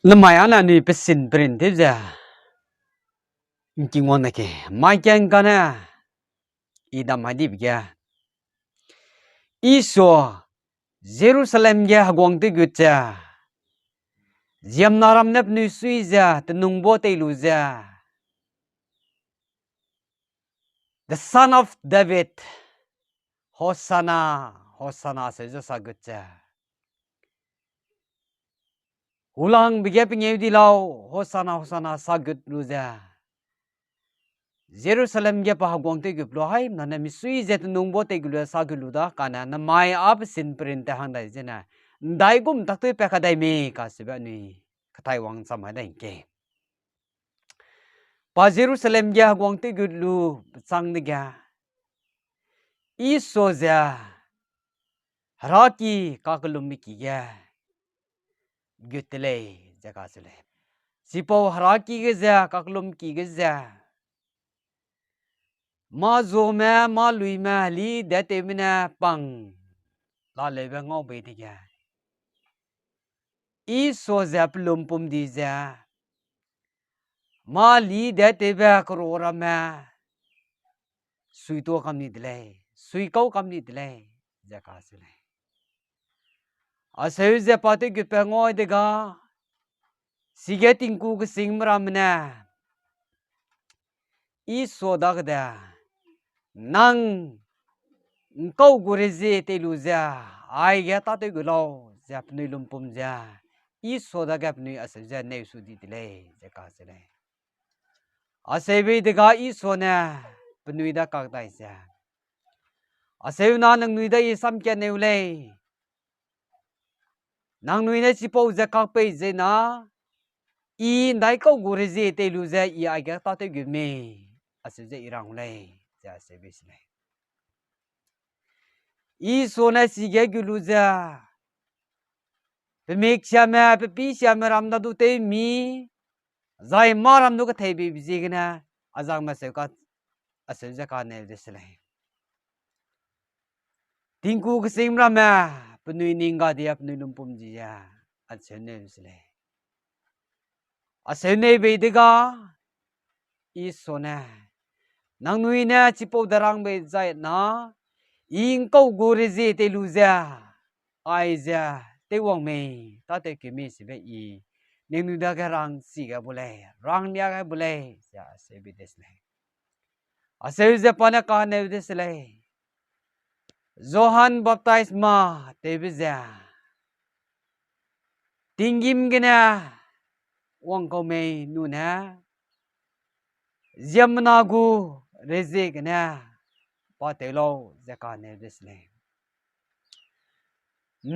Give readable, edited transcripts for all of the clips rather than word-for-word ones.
Lamay ana ni pesin print ja kingon na ke mai kyang kana idam hadib ya iso Jerusalem ya hagwang te gutja jiam naram nap nu sui ja tenung bo te lu ja the son of David Hosanna Hosanna se ja sagutja ulang bigya pingeu di lau Hosanna Hosanna sagut lu ja Jerusalem ya pa hagwang te gup lo hai na mi sui ja tenung bo te gulu sagulu da kana na mai ab sin print hang dai jena dai gum tak te pe kadai me ka se ba ni katai wang samai dai ke pa Jerusalem ya hagwang te gulu sang de ga iso ja haraki kakalum mi ki ya gutle jaga sele sipo haraki ge ja kakalum ki ge ja ma zo me ma lui me li de te mina pang la le ba ngau be de ga iso ja plum pum di ja ma li de te ba krora me sui to kam ni dle sui kau kam ni dle jaga sele aseu je pate ge pe ngoi de ga sige tingku ge sing mramna iso da ga nang kau gureze te lu ja ai ga ta te gulo ja pni lumpum ja iso da ga pni ase ja ne su di dile jaga sele asebe de ga iso na pni da ka dai ja aseu na nang nui da i sam ke ne ule nang nui na si po ja ka pe je na i dai kau gureze te lu ja i ai ga ta te gu me ase ja irang le ja asebe sele iso na si ge gu lu ja pe mek sha me pe pi sha me ram da du te mi zai maram du ka thei bi ji gna azang ma se ka ase ja ka ne de sele tingku ka sing ram ma pnui ning ga dia pnui lumpum ji ya ase ne sele ase ne be de ga iso na nang nui na chi po darang be zai na ing kau gu re je te lu ja ai ja te wang me ta te ke me si be i ning nu da ga rang si ga bule rang nya ga bule ja se be des le ase je pa na ka ne des le Johan baptisma te be ja tingim gena wang ko me nu na jamna gu re je gena pa te lo ja ka ne des le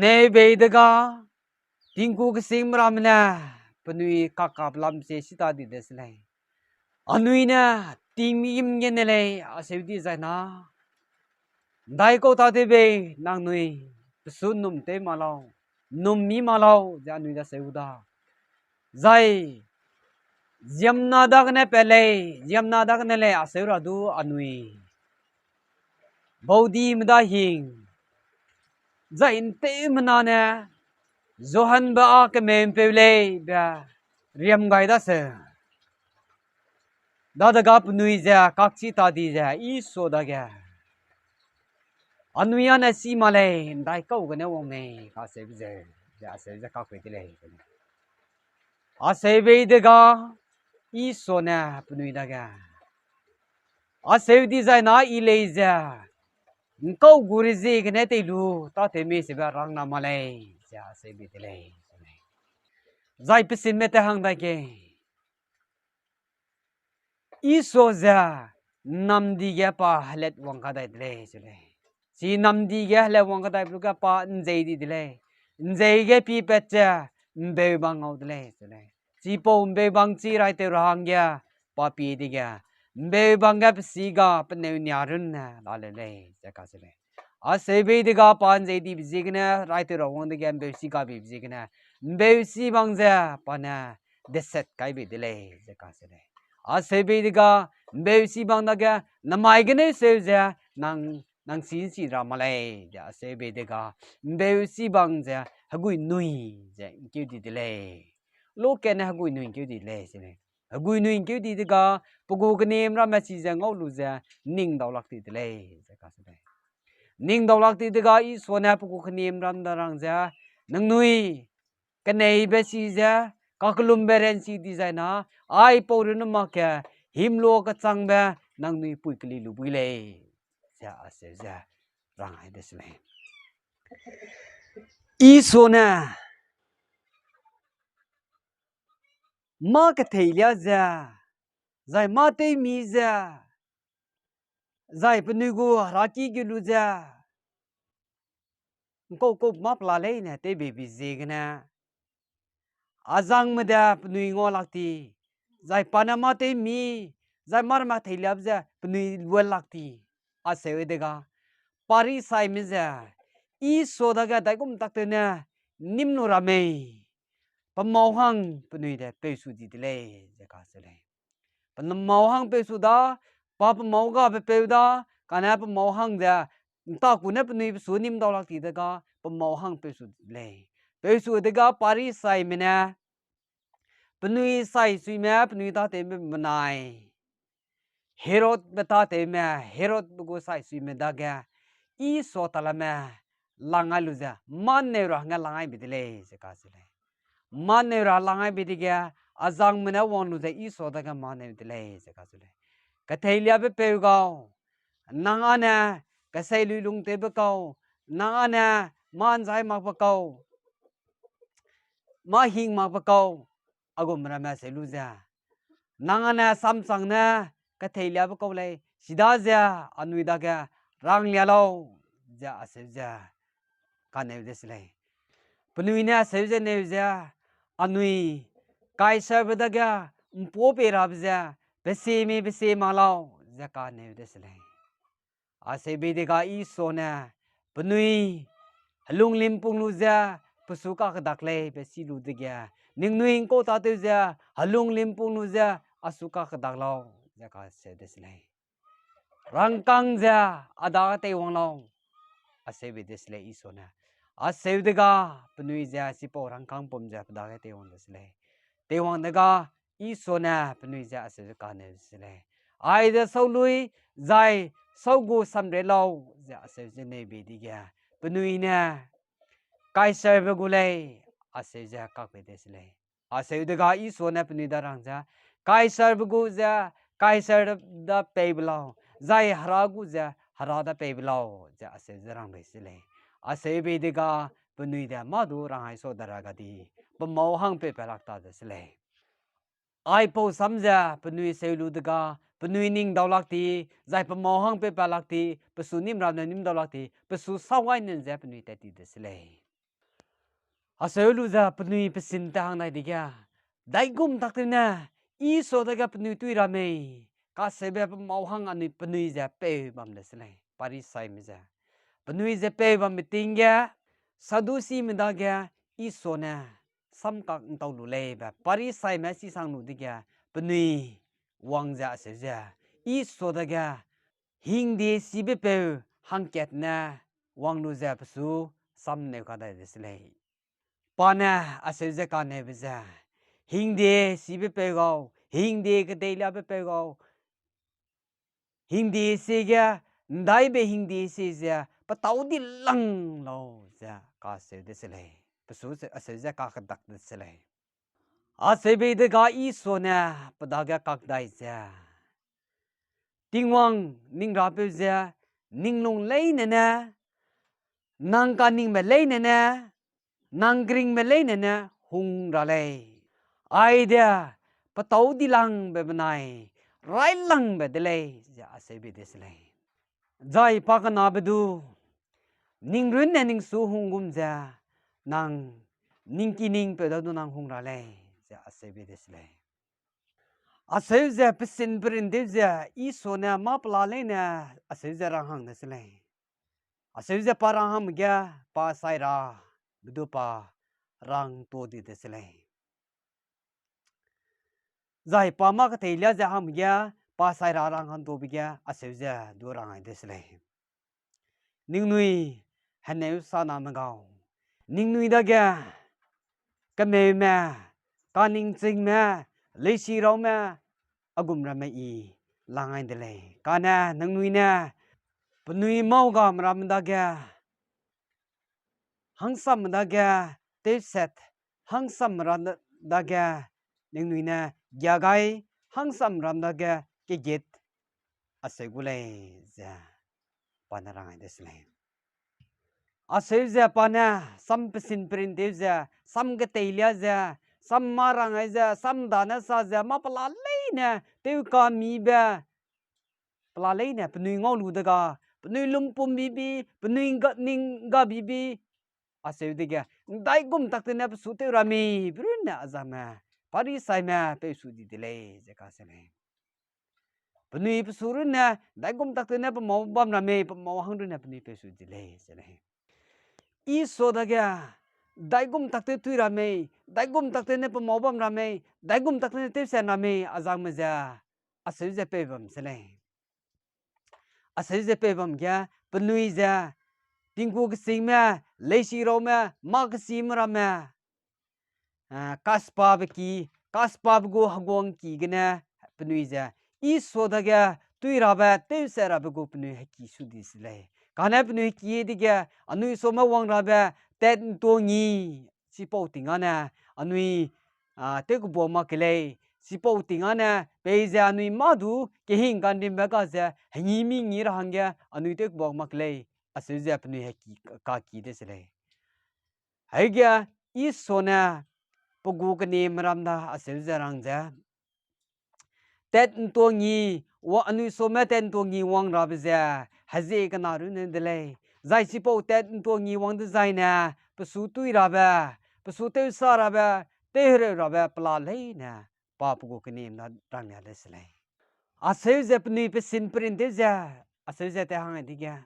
ne be de ga tingku ke sing ramna penui kakap lam se sita di desle anui na tingim ngene le asedi zaina dai ko ta de be nang nui sun num te malau num mi malau ja nui da seuda zai jamna dag ne pele jamna dag ne le aseura du anui bodi mda hing zain te mna ne Johan ba ke mem pele ba riam gai da se da da gap nui ja kak chi ta di ja I so da ga anuya na si male dai kau ga ne wong me ka se bi je ja se ja ka kwe ti le a se be de ga I so na pnui da ga a se di ja na I le ja kau gu ri ji ga ne te lu ta te me se ba rang na male ja se bi ti le zai pisin me te hang da ke iso ja namdi ge pa let wang ka dai le chule si namdi ge le wang ka dai lu ka pa njei di le njei ge pi pet cha mbe bang au le chule si po mbe bang chi rai te rang ge pa pi di ge mbe bang ga si ga pa ne nya run na la le ja ka chule a se be di ga pa njei di bi ji ge na rai te ro wang de ge mbe si ga bi ji ge na mbe si bang ja pa na de set kai bi di le ja ka chule a se be di ga mbe si bang da ga na mai ge ne se ja nang si si ra ma le ja se be de ga mbe si bang ja ha gui nui ja ki di de le lô kè na gùi nuôi kêu đi lệ chứ này gùi nuôi kêu đi cái bố cái niệm ra mà chỉ rằng ngâu lu ra ninh đầu lạc đi lệ ninh đầu lạc đi cái ý số na bố cái niệm ra rằng ra nâng nuôi cái này bé chỉ ra các lùm beren chỉ đi ra na ai bảo rồi nó mà cái him lo cái trang bé nâng nuôi bùi cái lu bùi lệ ra rằng ai đấy này ý số na ma cái thầy lia ra giải ma tây mi ra giải penugu raki gilu ra cô map la lấy nè tây bị gì cái nè azang mà đã penui ngô lạc ti giải panama tây mi giải mar ma thầy lia ra penui lua lạc ti à sẽ đây ga Paris sai mi ra ý số đó cái đại cũng tắc tên nè nim nu rame pamau hang penui để pesu di delay cái cái này pamau hang pesu đó pa pamau ga pe da kana pamau hang da ta kuna penui su nim dau lak ti da ga pamau hang pesu pesu de ga Paris sai mi na penui sai sui me penui ta te me manai Herod beta te me Herod bugu sai sui me da ga I so tala me langai lu ja man ne ra nga langai bidile se ka se le man ne ra langai bidige azang me na won lu ja I so da ga man ne bidile se ka se le ka theilia be pe ga nanga na ka sai lu lung te be ka nanga na man zai ma ba ka ma hing ma ba ka agom ra ma se lu ja nanga na samsang na ka theilia be ka le sida ja anui da ga rang lia lo ja ase ja ka ne des le penui na se ja ne ja anui kai sa be da ga po pe ra ja be se ma lo ja ka ne des le ase be de ga I so na penui halung lim pung lu ja pusu ka dak le be si lu de ga ning nui ko ta te ja halung lim pung lu ja asuka ka dak lo ja ka se des le rang kang ja ada te wang lo ase be des le I so na ase de ga penui ja si po rang kang pom ja da te wang des le te wang de ga I so na penui ja ase ka ne des le ai de so lui zai sau gu sam re lo ja ase je ne be di ga penui na kai sai be gu le ase ja ka be des le ase de ga I so na penui da rang ja kai sai be gu ja kai sai da pe blo zai hara gu ja hara da pe blo ja ase ja rang be se le ase be de ga penui da ma du rang hai so da ra ga di pa mau hang pe pe lak ta des le ai po sam ja penui se lu de ga penui ning dau lak ti zai pa mau hang pe pa lak ti pa su nim ram na nim dau lak ti pa su sa wai nen ja penui ta ti des le ase lu ja penui pe sin ta hang nai di ga dai gum tak te na I so da ga penui tui ra me ka se be pa mau hang ani penui ja pe bam des le Paris sai mi ja penui ja pe bam mi ting ga sadu si mi da ga I so na sam ka tau lu le ba Paris sai ma si sang lu di ga penui wang ja se ja I so da ga hing de si be pe hang ket na wang lu ja su sam ne ka da des le pa na ase ja ka ne be ja hing de si be pe go hing de ke de la be pe go hing de se ga dai be hing de se ja pa tau di lang lo ja ka se des le pa su ase ja ka dak des le ase be de ga I so na pa da ga kak dai ja ting wang ning ra pe ja ning long lei ne na nang ka ning me lei ne na nang gring me lei ne na hung ra le ai dia pa tau di lang be banai rai lang be de le ja ase be des le jai pa ka na be du ning run ne ning su hung gum ja nang ning ki ning pe da du nang hung ra le ja ase be des le ase ja pesin brin de ja I so na ma pla le na ase ja rang hang des le ase ja pa rang ham gya pa sai ra du pa rang to di des le zai pa ma ka te lia ja ham gya pa sai ra rang han to bi gya ase ja du rang ai des le ning nui han ne sa na ma gao ning nui da gya ka me ma kaning ching me leisi ro me agum ra me I langai de le kana nang nui na pnui mau ga mram da ga hangsam da ga te set hangsam ram da ga nang nui na ya gai hangsam ram da ga ke get asegule za panarangai desle asevza pana sam pesin prin devza sam ge teilia za sam marangai za sam dana sa za ma pala leina teu ka mi ba pala leina pnui ngau lu da ga pnui lumpum bibi pnui ga ning ga bibi asevde ga dai gum tak te na su te rami bruna azama pari sai ma pe su di dele za ka sele pnui psurun na dai gum tak te na pa mau bam na me pa mau hang na pnui pe su dele sele Isua da ga dai gum tak te tui rame dai gum tak te ne pa mau bam rame dai gum tak te ne te sen rame azang ma za asevze pe bam sele asevze pe bam kya pnui za tingku kesing ma leisi ro ma ma kesim rame kaspa beki kaspa go hagong ki gena pnui za Isua da ga tui raba te se raba go pnui ki su di sele kana pnui ki di ga anui so ma wang raba ten to ngi si po tingana anui te ko bo ma kele si po tingana pe za anui ma du ke hin kan dim ba ka za ngi mi ngi ra hangya anui te ko bo ma kele asu za pnui ki ka ki de sele hai ga Isua na pogu ke ni maram da asu za rang za ten to ngi wa anui so ma ten to ngi wang ra ba za haze ka na ru ne de le zai si po ten to ngi wang de zai na pasu tui ra ba pasu te sa ra ba te re ra ba pla le na pa pogu ke ni na rang ya de se le a se ze pni pe sin prin de za a se ze te hang di ga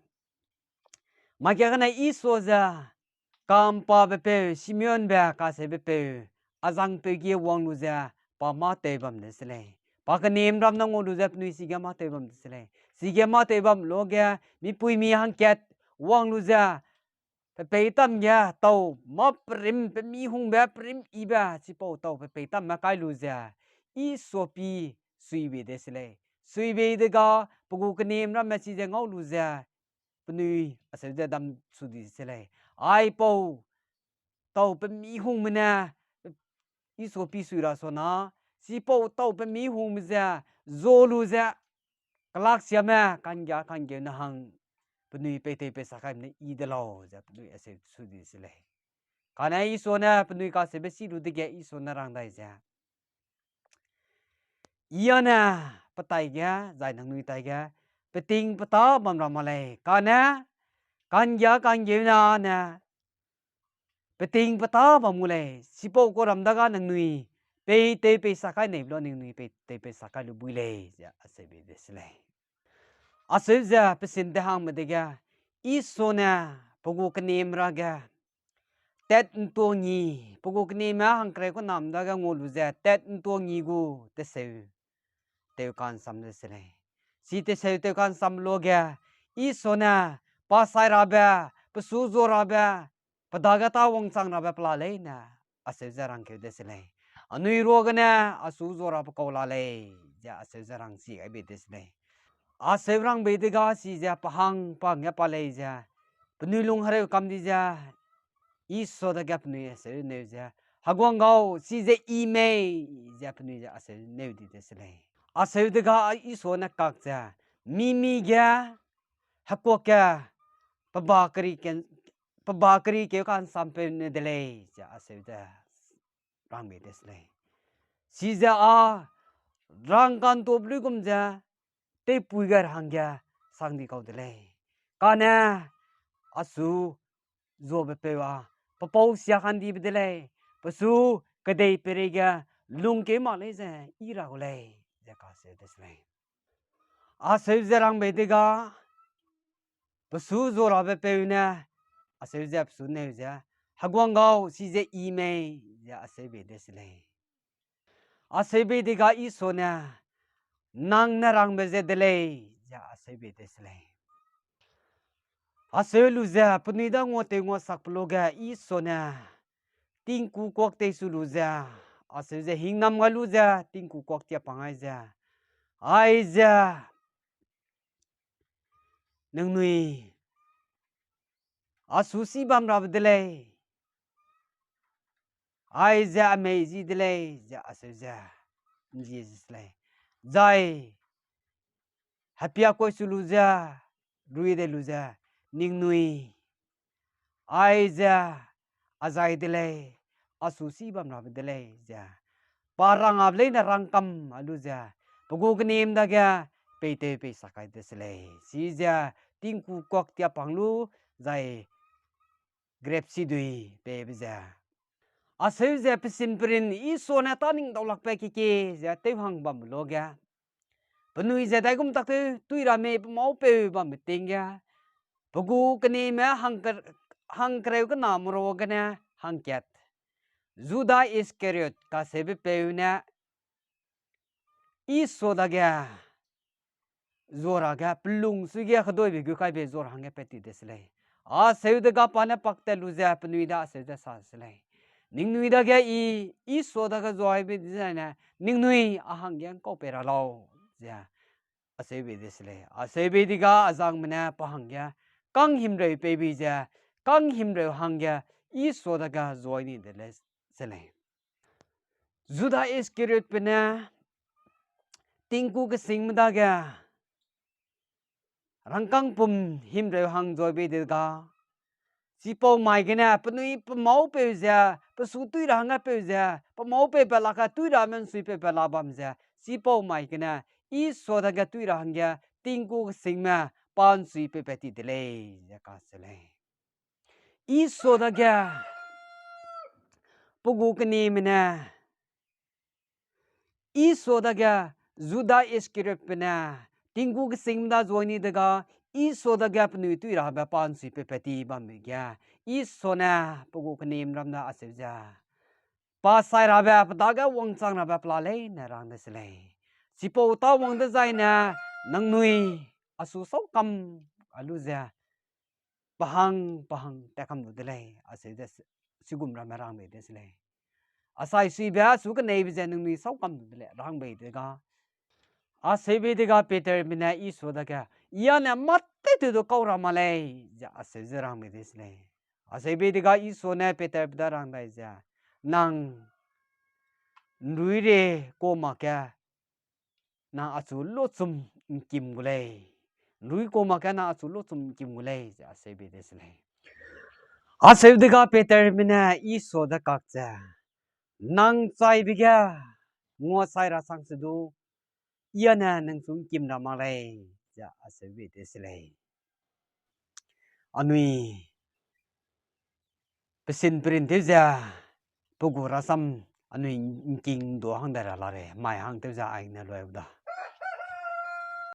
ma kya na Isua za kam pa be pe Simeon ba ka se be pe azang pe gi wang lu za pa ma te bam de se le pa ka nim ram na ngo lu za pni si ga ma te bam de se le si ga ma te bam lo ga mi pui mi hang ket wang lu za pe tam ya tàu ma prim pe mi hung ba prim i ba chi po tàu pe tam ma kai lu za Isua pi sui be de se le sui be de ga pu ku nim ram ma chi za ngau lu za pnui ase za dam su di se le ai po tàu pe mi hung na Isua pi sui ra so na si po tàu pe mi hung za zo lu za kalak sia ma kan ge na hang pnui pe te pe sakai ne I de lo za pnui ase su di se le kana Isua na pnui ka se be si lu de ge Isua na rang dai za iana patai ga zai nang nui tai ga peting pata bam ram le kana kan ge na peting pata bam le sipo ko ram da ga nang nui pe te pe sakai ne lo nang nui pe te pe sakai lu bui le za ase be de se le ase za pe sin de hang me de ga Isua na pogu knem ra ga tet to ngi pogu knem ma hang kre ko nam da ga ngolu za tet to ngi gu te se te kan sam de se le si te se te kan sam lo ga Isua na pa sai ra ba pa su zo ra ba pa da ga ta wong sang ra ba pla le na ase za rang ke de se le anui ro ga na asu zo ra pa ko la le ja ase za rang si ai be de se le a se rang be de ga si ja pa hang pa nga pa le ja pnu lung hare kam di ja Isua da ga pnu se ne ja hagwang gao si je I me ja pnu ja ase ne di de se le a se de ga Isua na kak ja mi ga hakwa ka pa ba kri ke kan sampe ne de le ja ase da rang be de se le si ja a rang kan to blu kum ja te pui gar hang ja sang di kau de le kana asu zo be pe wa pa pau sia kan di be de le pasu ka dei pere ga lung ke ma le ja I ra ko le ja ka se de se le a se ja rang be de ga pasu zo ra be pe na a se ja pasu ne ja hagwang gao si je I me ja a se be de se le a se be de ga Isua na nang na rang be je de le ja a se be de se le a se lu ja pni da ngo te ngo sak plo ga Isua na ting ku kok te su lu ja ase je hing nam ngalu ja ting ku kok tia pangai ja ai ja nang nui asusi bam rab dele ai ja me ji dele ja ase ja Jesus le jai hapia koi sulu ja rui de lu ja ning nui ai ja azai dele asusi bam rab dele ja parang able na rangkam alu ja pugu knim da kya pe te pe sakai desle si ja tingku kok tia panglu jai grep si dui pe ja aseu ja pisin prin I so na taning dolak pe ki ja te hang bam lo kya penui ja dai kum tak te tui ra me mau pe bam ting kya pugu knim me hang kreu ka nam ro ka na hang kyat Juda Iskariot ka sebe pe na Isua da kya zora kya plung su kya khadoi bi gu kai be zor hang peti desle a seu de ga pa na pak te lu ja pnui da se ja sa sle ning nui da kya I so da ga zoi be design na ning nui a hang yang ko pe ra lo ja a se be desle a se be di ga azang mena pa hang ya kang him re pe bi ja kang him re hang ya I so da ga zoi ni de le sle Juda Iskariot pena tingku ke sing da kya rangkang pum him re hang joy be de ga si po mai ke na pnui pa mau pe ja pa su tui ra nga pe ja pa mau pe pa la ka tui ra men sui pe pa la bam ja si po mai ke na I so da ga tui ra hang ya ting ku sing ma pan sui pe pe ti de le ja ka se le I so da ga pu gu ke ni me na I so da ga Juda Iskariot pe na ting ku sing da joy ni de ga I so da ga pnui tui ra ba pan sui pe pe ti bam me ya I so na pu gu ke ni ram na a se ja pa sai ra ba pa da ga wang chang ra ba pla le na rang de se le si po ta wang de zai na nang nui asu so kam alu ja pahang ta kam de le a se de sigum ra ma rang me de se le asai si ba su ka nei bi ja nang nui so kam de le rang be de ga a se be de ga Peter mina I so da ga ya na mat te de ko ra ma le ja a se je rang me de se le a se be de ga I so na Peter da rang dai ja nang nui re ko ma kya na achu lo chum kim gule nui ko ma kya na achu lo chum kim gule ja se be des le a se de ga Peter mina I so da kak cha nang chai bi kya ngo sai ra sang se du ya na nang chum kim na ma le ja a se be des le anui pesin prin te ja pugu rasam anui king do hang da la re mai hang te ja ai na lo da